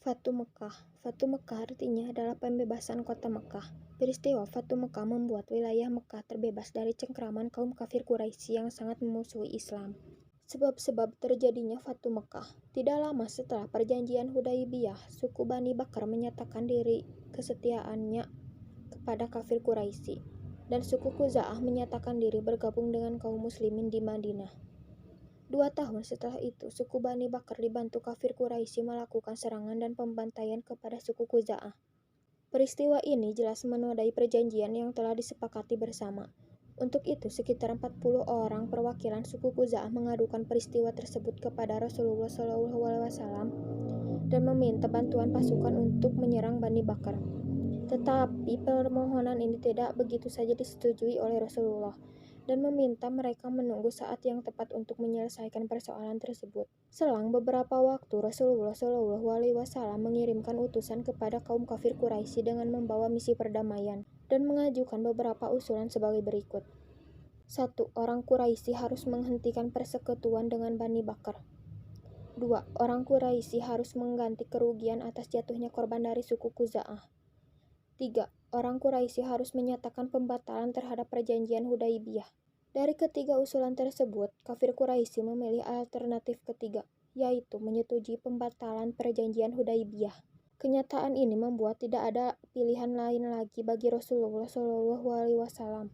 Fatu Mekah. Fatu Mekah artinya adalah pembebasan kota Mekah. Peristiwa Fatu Mekah membuat wilayah Mekah terbebas dari cengkraman kaum kafir Quraisy yang sangat memusuhi Islam. Sebab-sebab terjadinya Fatu Mekah. Tidak lama setelah perjanjian Hudaibiyah, suku Bani Bakar menyatakan diri kesetiaannya kepada kafir Quraisy, dan suku Khuza'ah menyatakan diri bergabung dengan kaum muslimin di Madinah. 2 tahun setelah itu, suku Bani Bakar dibantu kafir Quraisy melakukan serangan dan pembantaian kepada suku Khuza'ah. Peristiwa ini jelas menodai perjanjian yang telah disepakati bersama. Untuk itu, sekitar 40 orang perwakilan suku Khuza'ah mengadukan peristiwa tersebut kepada Rasulullah SAW dan meminta bantuan pasukan untuk menyerang Bani Bakar. Tetapi permohonan ini tidak begitu saja disetujui oleh Rasulullah dan meminta mereka menunggu saat yang tepat untuk menyelesaikan persoalan tersebut. Selang beberapa waktu, Rasulullah SAW mengirimkan utusan kepada kaum kafir Quraisy dengan membawa misi perdamaian dan mengajukan beberapa usulan sebagai berikut. 1. Orang Quraisy harus menghentikan persekutuan dengan Bani Bakar. 2. Orang Quraisy harus mengganti kerugian atas jatuhnya korban dari suku Khuza'ah. 3. Orang Quraisy harus menyatakan pembatalan terhadap perjanjian Hudaibiyah. Dari ketiga usulan tersebut, kafir Quraisy memilih alternatif ketiga, yaitu menyetujui pembatalan perjanjian Hudaibiyah. Kenyataan ini membuat tidak ada pilihan lain lagi bagi Rasulullah SAW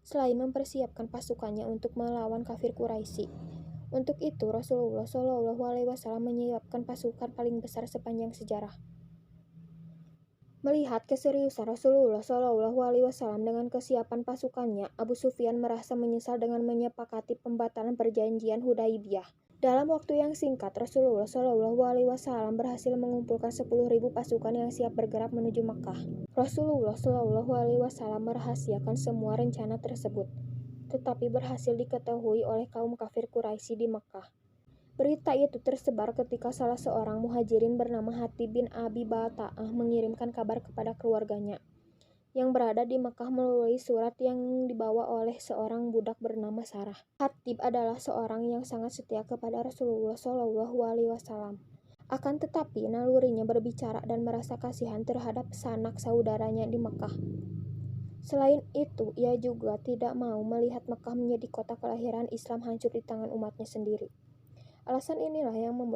selain mempersiapkan pasukannya untuk melawan kafir Quraisy. Untuk itu, Rasulullah SAW menyiapkan pasukan paling besar sepanjang sejarah. Melihat keseriusan Rasulullah SAW dengan kesiapan pasukannya, Abu Sufyan merasa menyesal dengan menyepakati pembatalan perjanjian Hudaibiyah. Dalam waktu yang singkat, Rasulullah SAW berhasil mengumpulkan 10.000 pasukan yang siap bergerak menuju Makkah. Rasulullah SAW merahasiakan semua rencana tersebut, tetapi berhasil diketahui oleh kaum kafir Quraisy di Makkah. Berita itu tersebar ketika salah seorang muhajirin bernama Hatib bin Abi Balta'ah mengirimkan kabar kepada keluarganya yang berada di Mekah melalui surat yang dibawa oleh seorang budak bernama Sarah. Hatib adalah seorang yang sangat setia kepada Rasulullah SAW. Akan tetapi nalurinya berbicara dan merasa kasihan terhadap sanak saudaranya di Mekah. Selain itu, ia juga tidak mau melihat Mekah menjadi kota kelahiran Islam hancur di tangan umatnya sendiri. Alasan inilah yang membuat